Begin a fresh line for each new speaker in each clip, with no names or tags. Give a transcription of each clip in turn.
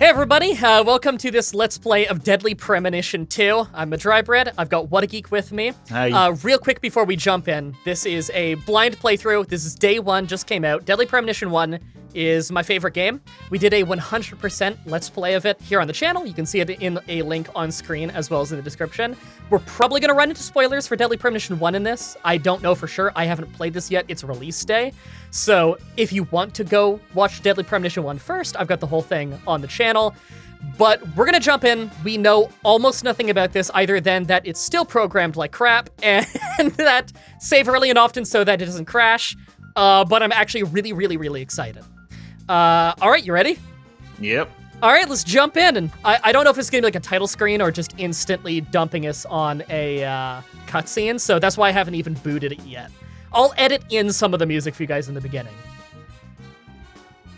Hey everybody, welcome to this Let's Play of Deadly Premonition 2. I'm Mah-Dry-Bread, I've got Whattageek with me.
Hi.
Real quick before we jump in, this is a blind playthrough. This is day 1, just came out. Deadly Premonition 1 is my favorite game. We did a 100% Let's Play of it here on the channel. You can see it in a link on screen as well as in the description. We're probably gonna run into spoilers for Deadly Premonition 1 in this. I don't know for sure, I haven't played this yet, it's release day. So if you want to go watch Deadly Premonition 1 first, I've got the whole thing on the channel. But we're gonna jump in. We know almost nothing about this other than that it's still programmed like crap and that save early and often so that it doesn't crash. But I'm actually really excited. All right, you ready?
Yep.
All right, let's jump in. And I don't know if it's gonna be like a title screen or just instantly dumping us on a cutscene. So that's why I haven't even booted it yet. I'll edit in some of the music for you guys in the beginning.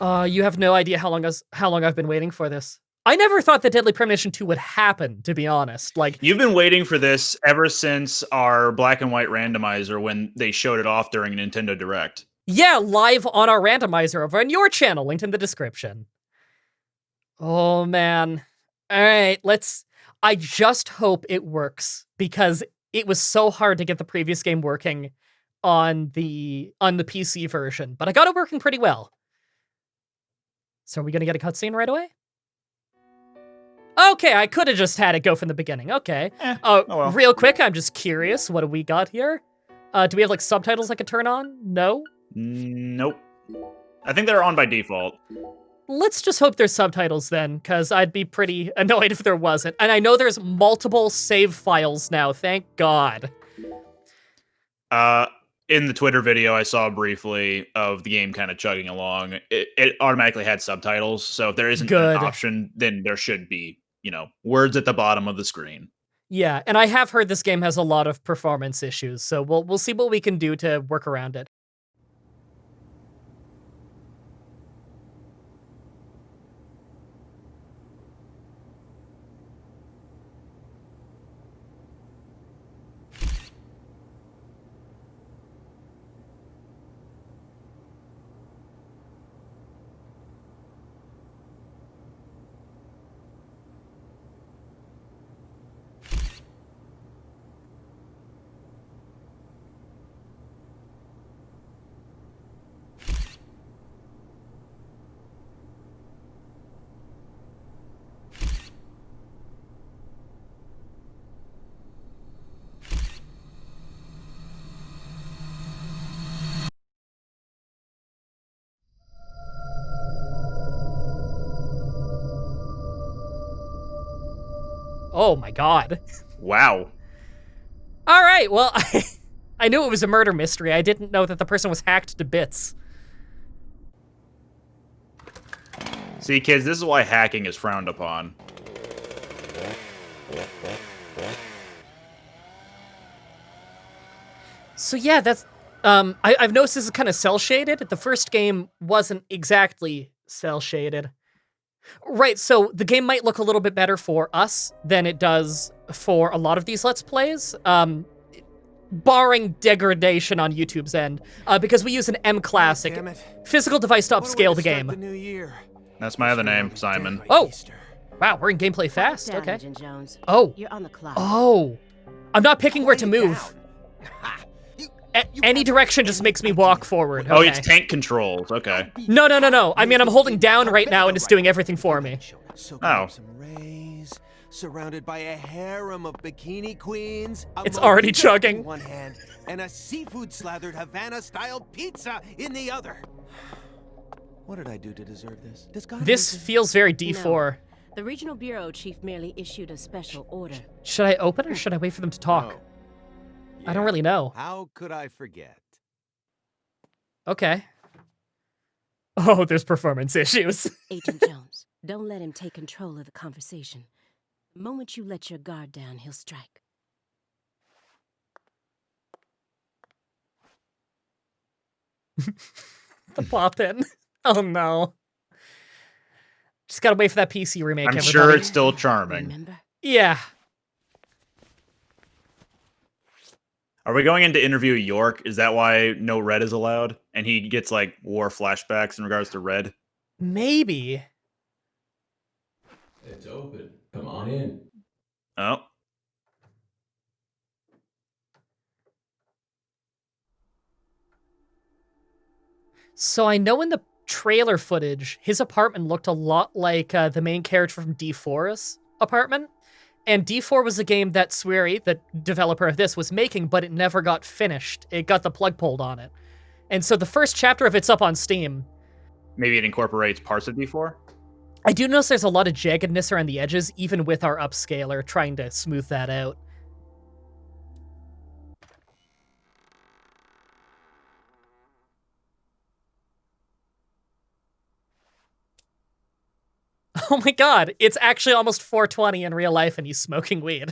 You have no idea how long I've been waiting for this. I never thought that Deadly Premonition 2 would happen, to be honest. Like,
you've been waiting for this ever since our black and white randomizer when they showed it off during Nintendo Direct.
Yeah, live on our randomizer over on your channel, linked in the description. Oh man. All right, I just hope it works because it was so hard to get the previous game working on the PC version, but I got it working pretty well. So are we gonna get a cutscene right away? Okay, I could have just had it go from the beginning. Okay.
Oh well.
Real quick, I'm just curious. What do we got here? Do we have like subtitles I could turn on? No?
Nope. I think they're on by default.
Let's just hope there's subtitles then, because I'd be pretty annoyed if there wasn't. And I know there's multiple save files now, thank God.
In the Twitter video I saw briefly of the game kind of chugging along, it automatically had subtitles. So if there isn't an option, then there should be, words at the bottom of the screen.
Yeah, and I have heard this game has a lot of performance issues, so we'll see what we can do to work around it. Oh my God.
Wow.
All right, well, I knew it was a murder mystery. I didn't know that the person was hacked to bits.
See, kids, this is why hacking is frowned upon.
So yeah, that's, I've noticed this is kind of cel-shaded. The first game wasn't exactly cel-shaded. Right, so the game might look a little bit better for us than it does for a lot of these Let's Plays, barring degradation on YouTube's end, because we use an M-Classic physical device to upscale the game.
That's my other name, Simon.
Oh, wow, we're in gameplay fast, okay. Oh,
you're on the clock.
Oh, I'm not picking where to move. Any direction just makes me walk forward. Okay.
Oh, it's tank controls. Okay.
No. I mean, I'm holding down right now and it's doing everything for me.
Oh.
Surrounded by a harem of bikini queens.
It's already chugging.
In one hand, and a seafood-slathered Havana-style pizza in the other. What did I do to deserve this?
This feels very D4.
No. The regional bureau chief merely issued a special order.
Should I open or should I wait for them to talk?
Oh.
I don't really know.
How could I forget?
Okay. Oh, there's performance issues.
Agent Jones, don't let him take control of the conversation. The moment you let your guard down, he'll strike.
The pop-in. Oh no. Just gotta wait for that PC remake,
I'm
everybody.
sure it's still charming.
Remember?
Yeah.
Are we going into interview York? Is that why no Red is allowed? And he gets, like, war flashbacks in regards to Red?
Maybe.
It's open. Come on in.
Oh.
So I know in the trailer footage, his apartment looked a lot like the main character from D4's apartment. And D4 was a game that Swery, the developer of this, was making, but it never got finished. It got the plug pulled on it. And so the first chapter of it's up on Steam.
Maybe it incorporates parts of D4?
I do notice there's a lot of jaggedness around the edges, even with our upscaler trying to smooth that out. Oh my god, it's actually almost 4:20 in real life and he's smoking weed.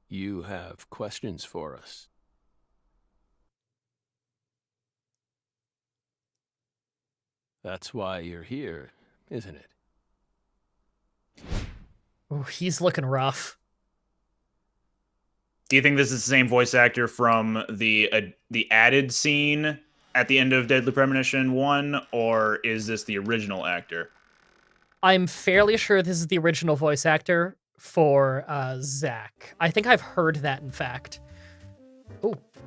You have questions for us. That's why you're here, isn't it?
Ooh, he's looking rough.
Do you think this is the same voice actor from the added scene at the end of Deadly Premonition 1, or is this the original actor?
I'm fairly sure this is the original voice actor for Zach. I think I've heard that, in fact.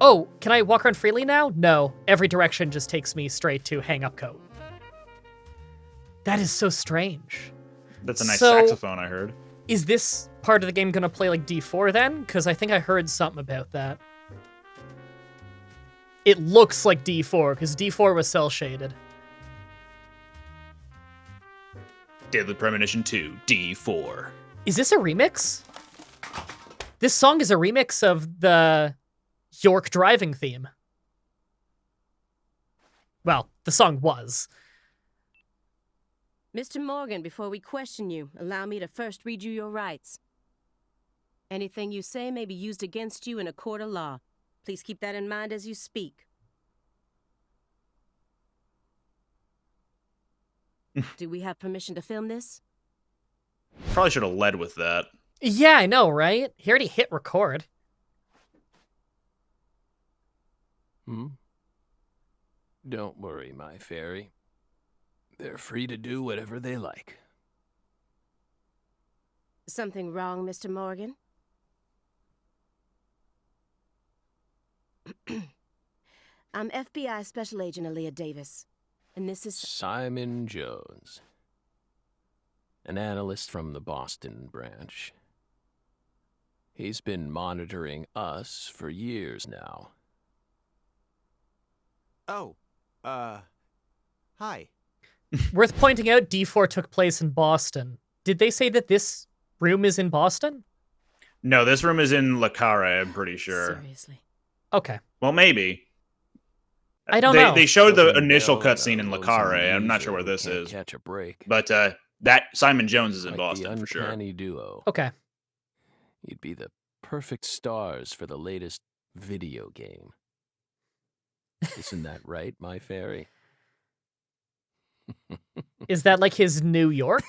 Oh, can I walk around freely now? No, every direction just takes me straight to hang up coat. That is so strange.
That's a nice saxophone, I heard.
Is this part of the game gonna play like D4 then? Because I think I heard something about that. It looks like D4, because D4 was cel-shaded.
Deadly Premonition 2, D4.
Is this a remix? This song is a remix of the York driving theme. Well, the song was.
Mr. Morgan, before we question you, allow me to first read you your rights. Anything you say may be used against you in a court of law. Please keep that in mind as you speak. Do we have permission to film this?
Probably should have led with that.
Yeah, I know, right? He already hit record.
Don't worry, my fairy. They're free to do whatever they like.
Something wrong, Mr. Morgan? I'm FBI Special Agent Aaliyah Davis, and this is...
Simon Jones. An analyst from the Boston branch. He's been monitoring us for years now.
Oh, hi.
Worth pointing out, D4 took place in Boston. Did they say that this room is in Boston?
No, this room is in Le Carre, I'm pretty sure.
Seriously.
Okay.
Well, maybe.
I don't know.
They showed the
Doesn't
initial
know
cutscene
that
in Le
those
Carre. I'm
amnesia
not sure where
who
this
can't
is.
Catch a break.
But that Simon Jones is in
Like
Boston,
the
for sure.
uncanny duo.
Okay.
You'd be the perfect stars for the latest video game. Isn't that right, my fairy?
Is that like his New York?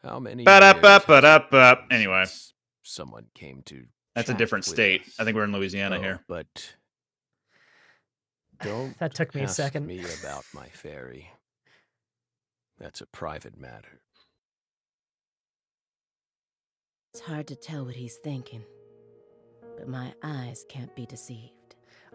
How many
Ba-da-ba-ba-da-ba. Anyway.
since someone came to
That's a
chat
different
with
state.
us?
I think we're in Louisiana
Oh,
here.
But don't
That took me a
ask
second.
me about my fairy. That's a private matter.
It's hard to tell what he's thinking, but my eyes can't be deceived.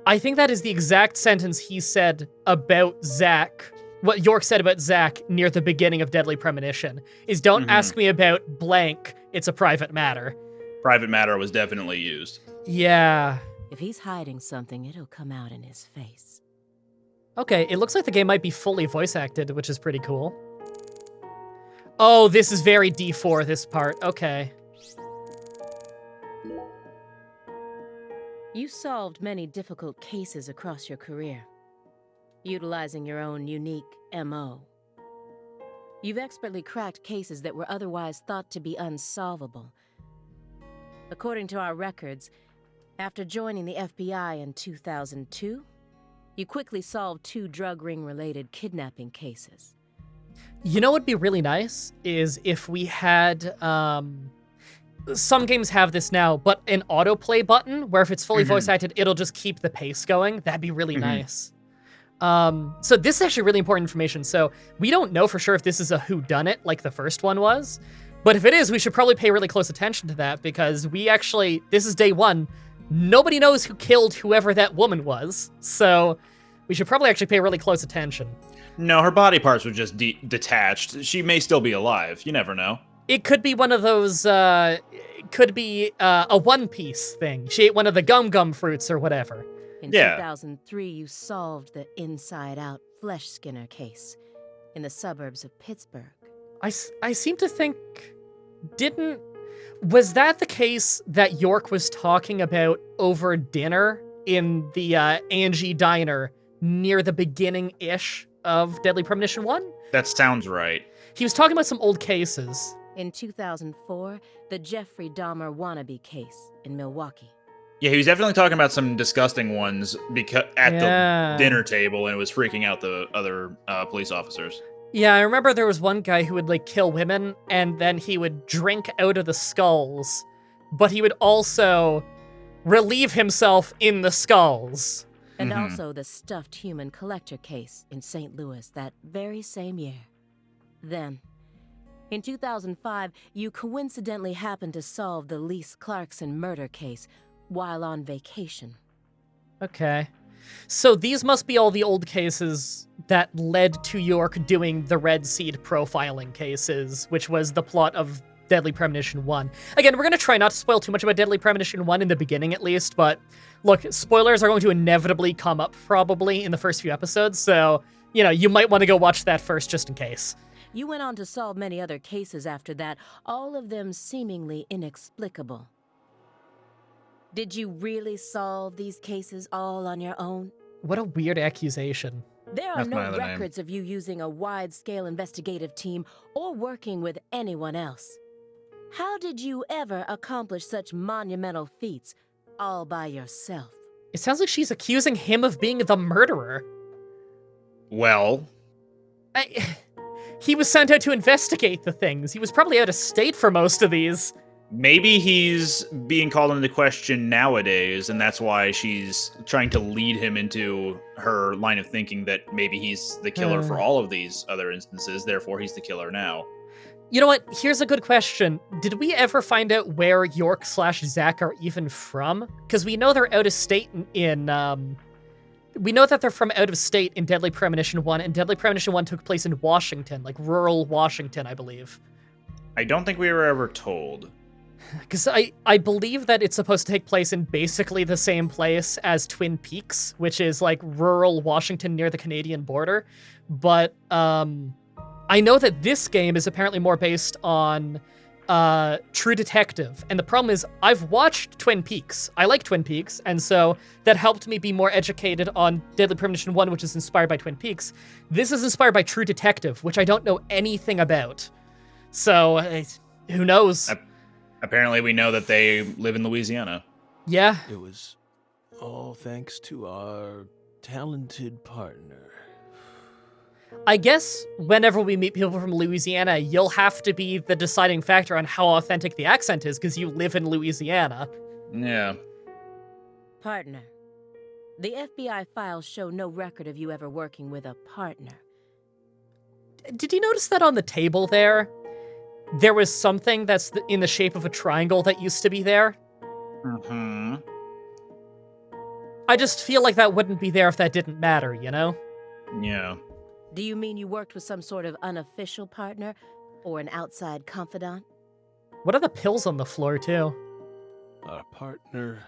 I think that is the exact sentence he said about Zach. What York said about Zach near the beginning of Deadly Premonition is don't ask me about blank. It's a private matter.
Private matter was definitely used.
Yeah.
If he's hiding something, it'll come out in his face.
Okay, it looks like the game might be fully voice acted, which is pretty cool. Oh, this is very D4, this part. Okay.
You solved many difficult cases across your career, utilizing your own unique MO. You've expertly cracked cases that were otherwise thought to be unsolvable. According to our records, after joining the FBI in 2002, you quickly solved 2 drug ring-related kidnapping cases.
You know what would be really nice is if we had some games have this now, but an autoplay button where if it's fully voice acted, it'll just keep the pace going. That'd be really nice. So this is actually really important information. So we don't know for sure if this is a whodunit like the first one was, but if it is, we should probably pay really close attention to that because this is day one. Nobody knows who killed whoever that woman was. So we should probably actually pay really close attention.
No, her body parts were just detached. She may still be alive. You never know.
It could be one of those, a One Piece thing. She ate one of the gum fruits or whatever.
In 2003, you solved the inside-out flesh skinner case in the suburbs of Pittsburgh.
I seem to think, was that the case that York was talking about over dinner in the Angie Diner near the beginning-ish of Deadly Premonition 1?
That sounds right.
He was talking about some old cases.
In 2004, the Jeffrey Dahmer wannabe case in Milwaukee.
Yeah, he was definitely talking about some disgusting ones at the dinner table, and it was freaking out the other police officers.
Yeah, I remember there was one guy who would, like, kill women, and then he would drink out of the skulls, but he would also relieve himself in the skulls.
And also the stuffed human collector case in St. Louis that very same year. Then, in 2005, you coincidentally happened to solve the Lise Clarkson murder case while on vacation.
Okay. So these must be all the old cases that led to York doing the Red Seed profiling cases, which was the plot of Deadly Premonition 1. Again, we're going to try not to spoil too much about Deadly Premonition 1 in the beginning, at least, but look, spoilers are going to inevitably come up probably in the first few episodes, so, you might want to go watch that first just in case.
You went on to solve many other cases after that, all of them seemingly inexplicable. Did you really solve these cases all on your own?
What a weird accusation.
There are no records of you using a wide-scale investigative team or working with anyone else. How did you ever accomplish such monumental feats all by yourself?
It sounds like she's accusing him of being the murderer.
Well...
He was sent out to investigate the things. He was probably out of state for most of these.
Maybe he's being called into question nowadays, and that's why she's trying to lead him into her line of thinking that maybe he's the killer for all of these other instances, therefore he's the killer now.
You know what? Here's a good question. Did we ever find out where York/Zach are even from? Because we know they're out of state we know that they're from out of state in Deadly Premonition 1, and Deadly Premonition 1 took place in Washington, like rural Washington, I believe.
I don't think we were ever told.
Because I believe that it's supposed to take place in basically the same place as Twin Peaks, which is like rural Washington near the Canadian border. But I know that this game is apparently more based on True Detective. And the problem is I've watched Twin Peaks. I like Twin Peaks. And so that helped me be more educated on Deadly Premonition 1, which is inspired by Twin Peaks. This is inspired by True Detective, which I don't know anything about. So who knows?
Apparently we know that they live in Louisiana.
Yeah.
It was all thanks to our talented partner.
I guess whenever we meet people from Louisiana, you'll have to be the deciding factor on how authentic the accent is, because you live in Louisiana.
Yeah.
Partner. The FBI files show no record of you ever working with a partner.
Did you notice that on the table there? There was something that's in the shape of a triangle that used to be there?
Mm-hmm.
I just feel like that wouldn't be there if that didn't matter, you know?
Yeah.
Do you mean you worked with some sort of unofficial partner or an outside confidant?
What are the pills on the floor, too?
Our partner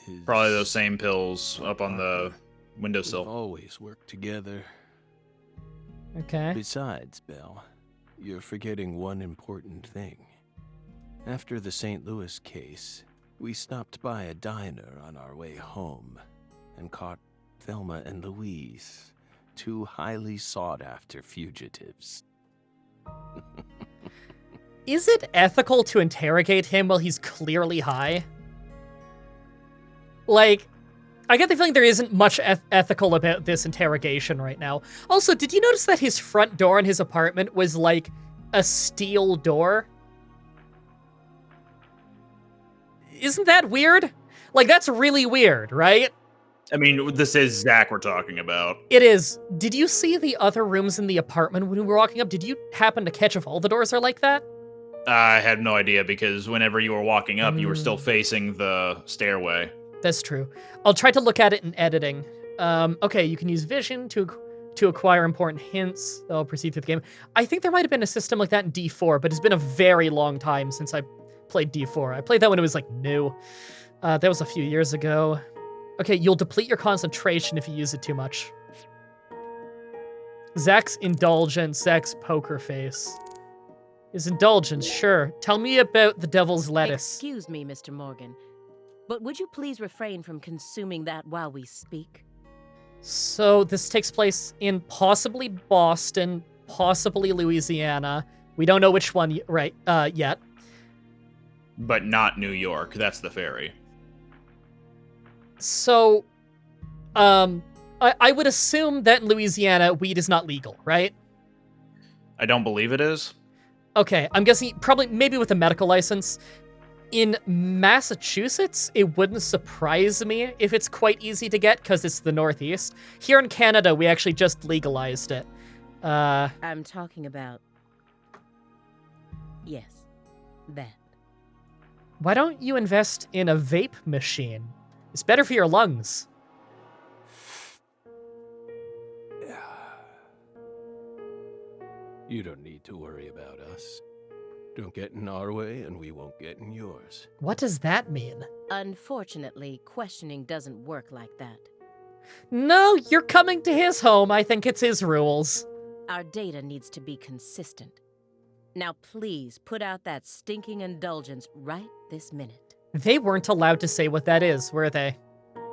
is...
Probably those same pills up on the windowsill.
We've always worked together.
Okay.
Besides, Belle, you're forgetting one important thing. After the St. Louis case, we stopped by a diner on our way home and caught Thelma and Louise, two highly sought-after fugitives.
Is it ethical to interrogate him while he's clearly high? Like, I get the feeling there isn't much ethical about this interrogation right now. Also, did you notice that his front door in his apartment was like a steel door? isn't that weird? Like, that's really weird, right?
I mean, this is Zach we're talking about.
It is. Did you see the other rooms in the apartment when we were walking up? Did you happen to catch if all the doors are like that?
I had no idea because whenever you were walking up, you were still facing the stairway.
That's true. I'll try to look at it in editing. Okay, you can use vision to acquire important hints that will proceed through the game. I think there might have been a system like that in D4, but it's been a very long time since I played D4. I played that when it was like new. That was a few years ago. Okay, you'll deplete your concentration if you use it too much. Zach's indulgence, Zach's poker face. His indulgence, sure. Tell me about the devil's lettuce.
Excuse me, Mr. Morgan, but would you please refrain from consuming that while we speak?
So this takes place in possibly Boston, possibly Louisiana. We don't know which one yet.
But not New York. That's the ferry.
So, I would assume that in Louisiana, weed is not legal, right?
I don't believe it is.
Okay, I'm guessing maybe with a medical license. In Massachusetts, it wouldn't surprise me if it's quite easy to get because it's the Northeast. Here in Canada, we actually just legalized it.
I'm talking about... Yes, that.
Why don't you invest in a vape machine? It's better for your lungs.
You don't need to worry about us. Don't get in our way, and we won't get in yours.
What does that mean?
Unfortunately, questioning doesn't work like that.
No, you're coming to his home. I think it's his rules.
Our data needs to be consistent. Now please put out that stinking indulgence right this minute.
They weren't allowed to say what that is, were they?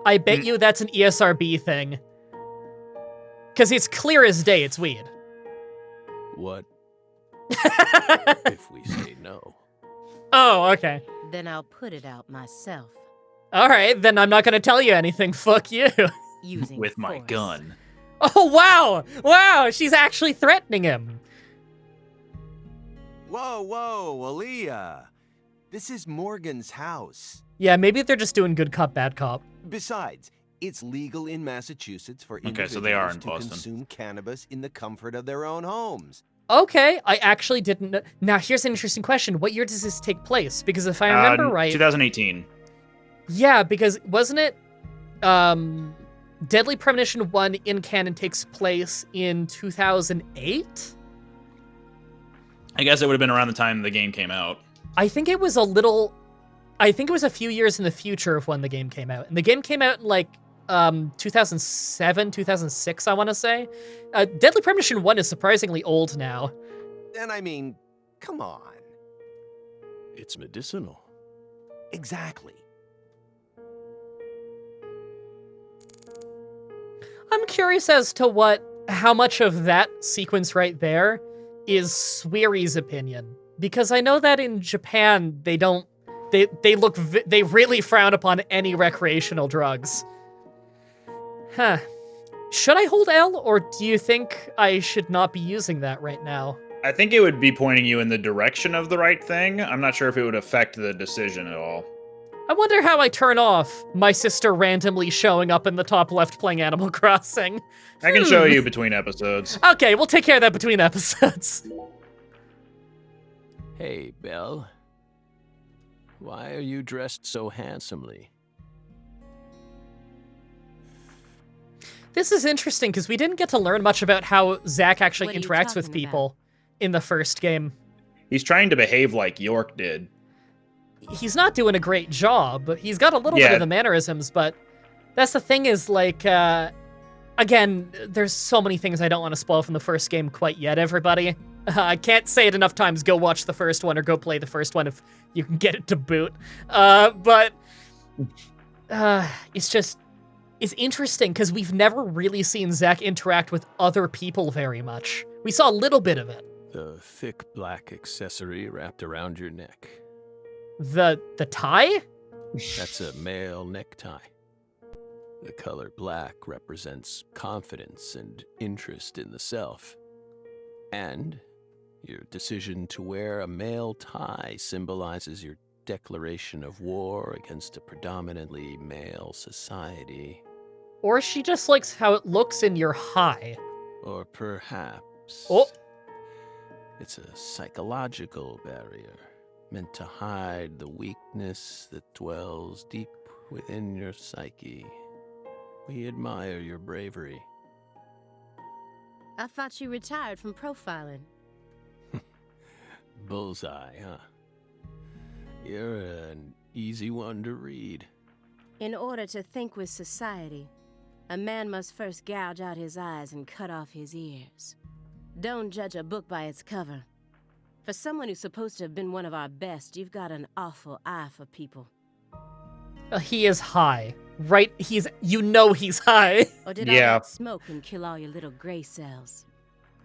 I bet you that's an ESRB thing. Because it's clear as day it's weed.
What if we say no?
Oh, okay.
Then I'll put it out myself.
All right, then I'm not going to tell you anything. Fuck you.
Using
With my
force.
gun.
Oh, wow. Wow, she's actually threatening him.
Whoa, Aaliyah. This is Morgan's house.
Yeah, maybe they're just doing good cop, bad cop.
Besides, it's legal in Massachusetts for
Okay,
individuals
so they are in
to
Boston.
consume cannabis in the comfort of their own homes.
Okay, I actually didn't know. Now, here's an interesting question. What year does this take place? Because if I remember right...
2018.
Yeah, because wasn't it... Deadly Premonition 1 in canon takes place in 2008?
I guess it would have been around the time the game came out.
I think it was a few years in the future of when the game came out. And the game came out in, like, 2007, 2006, I want to say. Deadly Premonition 1 is surprisingly old now.
And I mean, come on.
It's medicinal.
Exactly.
I'm curious as to how much of that sequence right there is Sweary's opinion. Because I know that in Japan, they really frown upon any recreational drugs. Huh. Should I hold L, or do you think I should not be using that right now?
I think it would be pointing you in the direction of the right thing. I'm not sure if it would affect the decision at all.
I wonder how I turn off my sister randomly showing up in the top left playing Animal Crossing.
I can show you between episodes.
Okay, we'll take care of that between episodes.
Hey, Belle. Why are you dressed so handsomely?
This is interesting, because we didn't get to learn much about how Zach actually
What are you
interacts with
talking
people in the first game.
He's trying to behave like York did.
He's not doing a great job. He's got a little bit of the mannerisms, but that's the thing is, like, again, there's so many things I don't want to spoil from the first game quite yet, everybody. I can't say it enough times, go watch the first one or go play the first one if you can get it to boot. But it's interesting because we've never really seen Zach interact with other people very much. We saw a little bit of it.
The thick black accessory wrapped around your neck.
The tie?
That's a male necktie. The color black represents confidence and interest in the self. And your decision to wear a male tie symbolizes your declaration of war against a predominantly male society.
Or she just likes how it looks in your high.
Or perhaps
Oh.
it's a psychological barrier meant to hide the weakness that dwells deep within your psyche. We admire your bravery.
I thought you retired from profiling.
Bullseye, huh? You're an easy one to read.
In order to think with society, a man must first gouge out his eyes and cut off his ears. Don't judge a book by its cover. For someone who's supposed to have been one of our best, you've got an awful eye for people.
He is high, right? You know he's high.
Or did all
Yeah.
that smoke and kill all your little gray cells?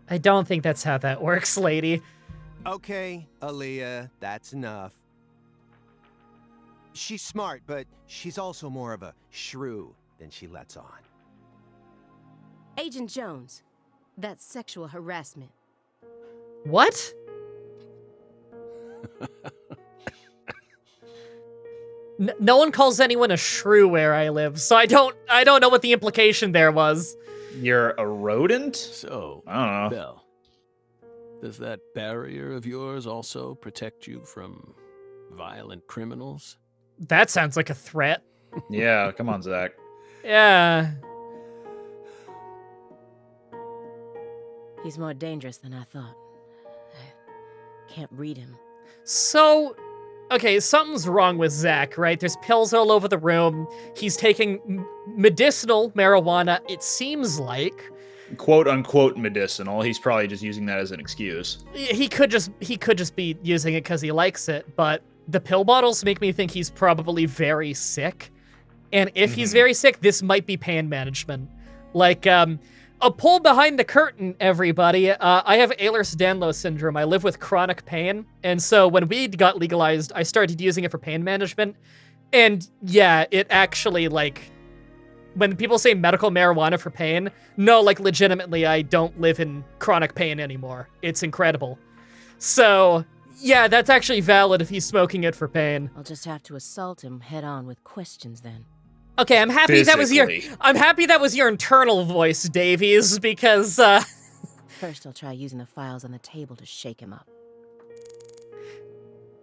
I don't think that's how that works, lady.
Okay, Aaliyah, that's enough. She's smart, but she's also more of a shrew than she lets on.
Agent Jones, that's sexual harassment.
What? No one calls anyone a shrew where I live, so I don't know what the implication there was.
You're a rodent?
So,
I don't know.
Belle, does that barrier of yours also protect you from violent criminals?
That sounds like a threat.
Yeah, come on, Zach.
Yeah.
He's more dangerous than I thought. I can't read him.
So, okay, something's wrong with Zach, right? There's pills all over the room. He's taking medicinal marijuana, it seems like.
Quote unquote medicinal. He's probably just using that as an excuse.
He could just be using it because he likes it, but the pill bottles make me think he's probably very sick. And if he's very sick, this might be pain management. Like, a pull behind the curtain, everybody. I have Ehlers-Danlos syndrome. I live with chronic pain. And so when weed got legalized, I started using it for pain management. And yeah, it actually, like, when people say medical marijuana for pain, no, like, legitimately, I don't live in chronic pain anymore. It's incredible. So, yeah, that's actually valid if he's smoking it for pain.
I'll just have to assault him head on with questions then.
Okay, I'm happy that was your internal voice, Davies, because
First, I'll try using the files on the table to shake him up.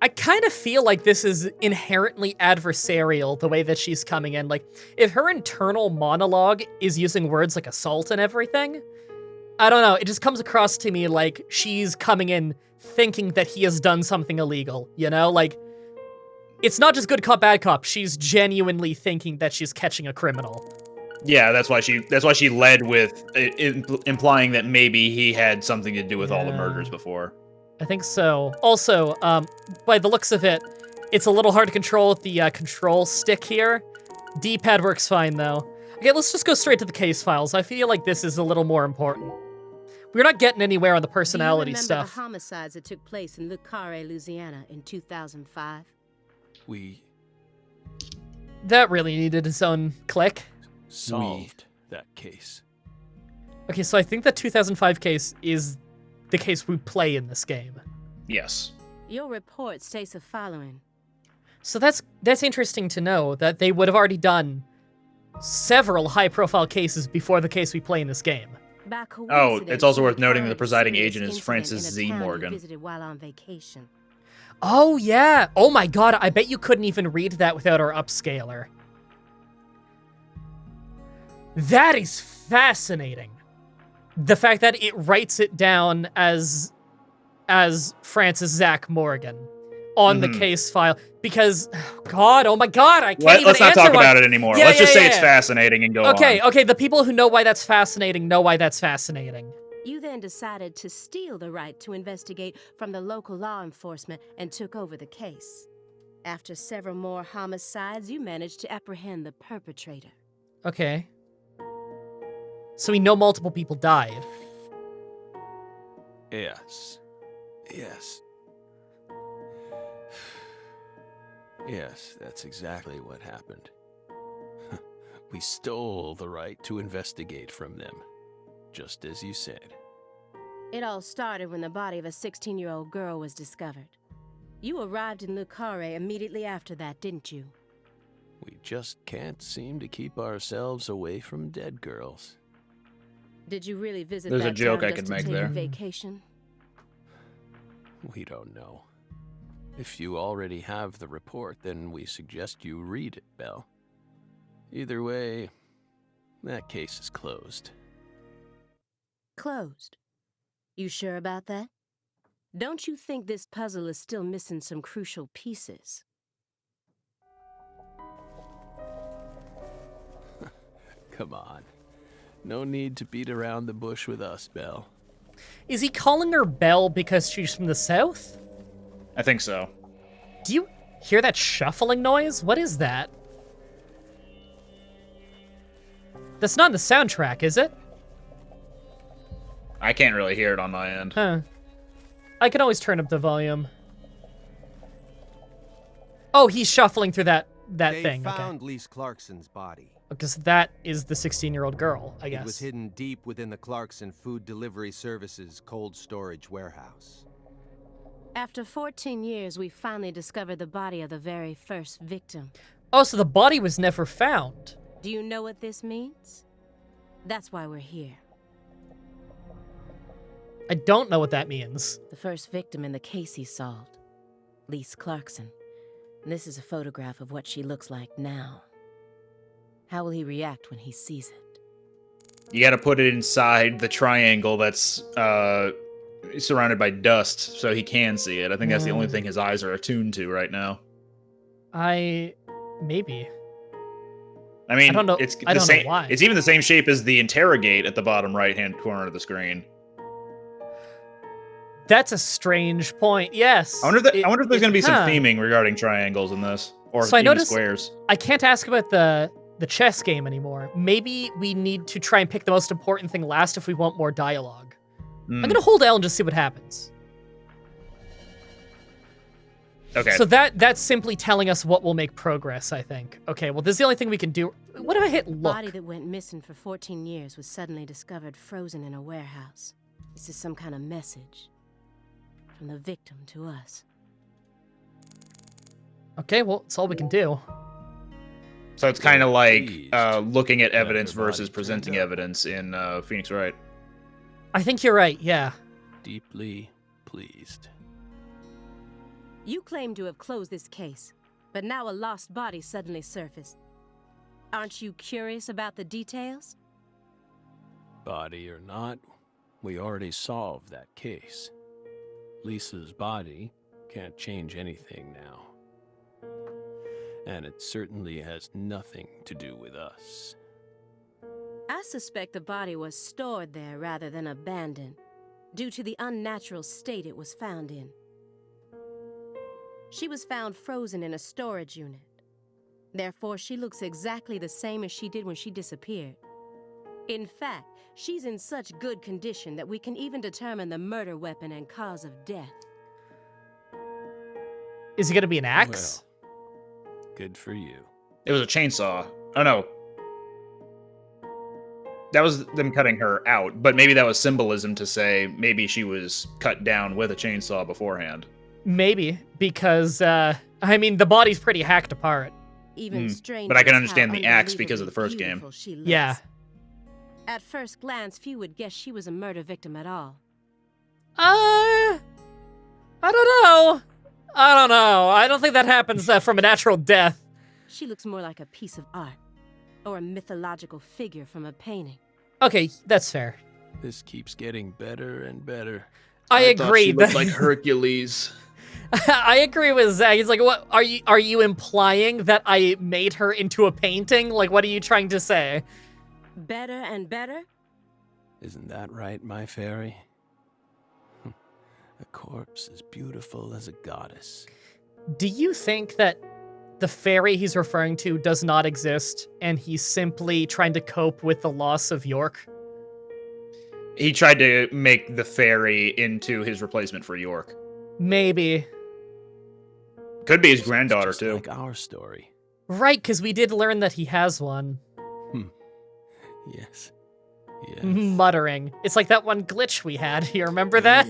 I kind of feel like this is inherently adversarial, the way that she's coming in. Like, if her internal monologue is using words like assault and everything, I don't know, it just comes across to me like she's coming in thinking that he has done something illegal, you know? Like, it's not just good cop, bad cop. She's genuinely thinking that she's catching a criminal.
Yeah, that's why she led with implying that maybe he had something to do with all the murders before.
I think so. Also, by the looks of it, it's a little hard to control with the control stick here. D-pad works fine, though. Okay, let's just go straight to the case files. I feel like this is a little more important. We're not getting anywhere on the personality
Do you
stuff.
remember the homicides that took place in Le Carré, Louisiana in 2005?
That really needed its own click.
Solved that case.
Okay, so I think the 2005 case is the case we play in this game.
Yes.
Your report states the following.
So that's interesting to know that they would have already done several high-profile cases before the case we play in this game.
Oh, it's also worth noting that the presiding agent is Francis Z. Morgan.
Visited while on vacation.
Oh, yeah. Oh, my God. I bet you couldn't even read that without our upscaler. That is fascinating. The fact that it writes it down as Francis Zach Morgan on the case file. Because, God, oh my God, I can't even
Let's not
answer
talk about it anymore.
Yeah,
Let's just say it's
yeah.
fascinating and go on.
Okay, the people who know why that's fascinating know why that's fascinating.
You then decided to steal the right to investigate from the local law enforcement and took over the case. After several more homicides, you managed to apprehend the perpetrator.
Okay. So we know multiple people died.
Yes. Yes, that's exactly what happened. We stole the right to investigate from them, just as you said.
It all started when the body of a 16-year-old girl was discovered. You arrived in Lucare immediately after that, didn't you?
We just can't seem to keep ourselves away from dead girls.
Did you really visit
There's a
that
joke
town
I
just
could
to
make
take
there.
a vacation?
We don't know. If you already have the report, then we suggest you read it, Belle. Either way, that case is closed.
Closed. You sure about that? Don't you think this puzzle is still missing some crucial pieces?
Come on. No need to beat around the bush with us, Belle.
Is he calling her Belle because she's from the south?
I think so.
Do you hear that shuffling noise? What is that? That's not in the soundtrack, is it?
I can't really hear it on my end.
Huh. I can always turn up the volume. Oh, he's shuffling through that
They
thing.
found Lise Clarkson's body.
Because that is the 16-year-old girl, I guess.
It was hidden deep within the Clarkson Food Delivery Services cold storage warehouse.
After 14 years, we finally discovered the body of the very first victim.
Oh, so the body was never found.
Do you know what this means? That's why we're here.
I don't know what that means.
The first victim in the case he solved, Lise Clarkson. And this is a photograph of what she looks like now. How will he react when he sees it?
You got to put it inside the triangle that's surrounded by dust so he can see it. I think that's the only thing his eyes are attuned to right now.
Maybe.
I mean,
I don't know-
it's
I
the
don't know
same.
why.
It's even the same shape as the interrogate at the bottom right-hand corner of the screen.
That's a strange point. Yes.
I wonder if there's going to be some
huh.
theming regarding triangles in this, or
So I
even
noticed-
squares.
I can't ask about the chess game anymore. Maybe we need to try and pick the most important thing last if we want more dialogue. I'm gonna hold L and just see what happens.
Okay.
So that's simply telling us what will make progress, I think. Okay, well, this is the only thing we can do. What if I hit
The
look?
body that went missing for 14 years was suddenly discovered frozen in a warehouse. This is some kind of message from the victim to us.
Okay, well, it's all we can do.
So it's kind of like
Pleased
looking at
that
evidence
her body
versus
turned
presenting
up.
evidence in Phoenix Wright.
I think you're right, yeah.
Deeply pleased.
You claim to have closed this case, but now a lost body suddenly surfaced. Aren't you curious about the details?
Body or not, we already solved that case. Lisa's body can't change anything now. And it certainly has nothing to do with us.
I suspect the body was stored there rather than abandoned, due to the unnatural state it was found in. She was found frozen in a storage unit. Therefore, she looks exactly the same as she did when she disappeared. In fact, she's in such good condition that we can even determine the murder weapon and cause of death.
Is it gonna be an axe?
Well, good for you.
It was a chainsaw. Oh no. That was them cutting her out, but maybe that was symbolism to say maybe she was cut down with a chainsaw beforehand.
Maybe, because, I mean, the body's pretty hacked apart.
Even stranger
But I can
is how
understand the axe because of the first
unbelievably
game.
beautiful she looks.
Yeah.
At first glance, few would guess she was a murder victim at all.
I don't know. I don't think that happens from a natural death.
She looks more like a piece of art, or a mythological figure from a painting.
Okay, that's fair.
This keeps getting better and better.
I
thought
agree.
She looked like Hercules.
I agree with Zach. He's like, what are you implying that I made her into a painting? Like, what are you trying to say?
Better and better?
Isn't that right, my fairy? A corpse as beautiful as a goddess.
Do you think that the fairy he's referring to does not exist, and he's simply trying to cope with the loss of York?
He tried to make the fairy into his replacement for York.
Maybe.
Could be his
Sounds
granddaughter,
just
too.
like our story.
Right, because we did learn that he has one.
Yes. Yes.
muttering. It's like that one glitch we had. You remember that?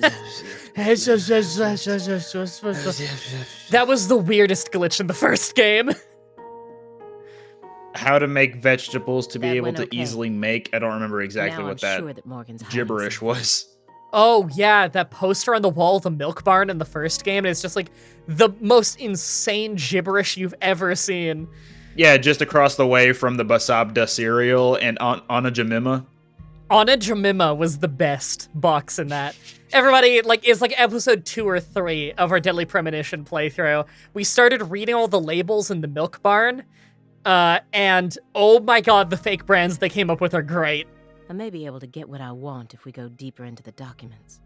That was the weirdest glitch in the first game.
How to make vegetables to be
That
able
went
to
okay.
easily make. I don't remember exactly
Now
what
I'm
that
sure that Morgan's hiding
gibberish
something.
was.
Oh, yeah, that poster on the wall of the milk barn in the first game. And it's just like the most insane gibberish you've ever seen.
Yeah, just across the way from the Basabda cereal and Anna Jemima.
Anna Jemima was the best box in that. Everybody, it's like episode 2 or 3 of our Deadly Premonition playthrough. We started reading all the labels in the milk barn, and oh my god, the fake brands they came up with are great.
I may be able to get what I want if we go deeper into the documents.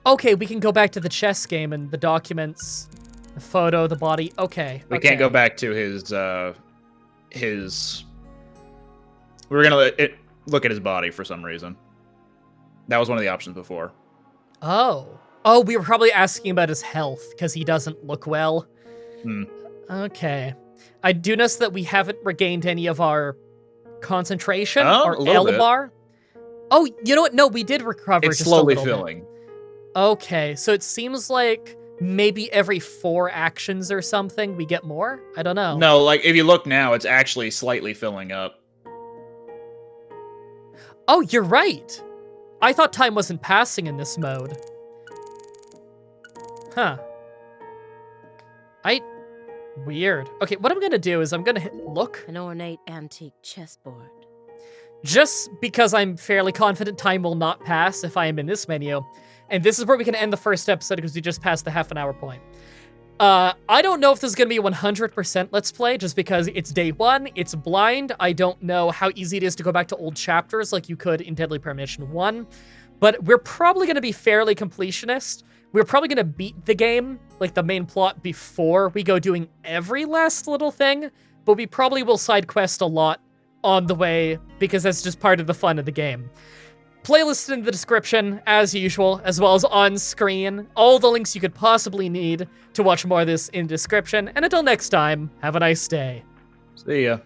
Okay, we can go back to the chess game and the documents, the photo, the body. Okay.
We can't go back to his. We were gonna look at his body for some reason. That was one of the options before.
Oh, we were probably asking about his health because he doesn't look well. Okay. I do notice that we haven't regained any of our concentration or
a little bit.
Elbar. Oh, you know what? No, we did recover.
It's
just
slowly
a little
filling.
Bit. Okay, so it seems like maybe every 4 actions or something we get more. I don't know.
No, like if you look now, it's actually slightly filling up.
Oh, you're right. I thought time wasn't passing in this mode. Huh. Weird. Okay, what I'm gonna do is I'm gonna hit look.
An ornate antique chessboard.
Just because I'm fairly confident time will not pass if I am in this menu. And this is where we can end the first episode because we just passed the half-an-hour point. I don't know if this is going to be 100% Let's Play, just because it's day 1, it's blind. I don't know how easy it is to go back to old chapters like you could in Deadly Premonition 1. But we're probably going to be fairly completionist. We're probably going to beat the game, like the main plot, before we go doing every last little thing. But we probably will side quest a lot on the way, because that's just part of the fun of the game. Playlist in the description, as usual, as well as on screen. All the links you could possibly need to watch more of this in the description. And until next time, have a nice day.
See ya.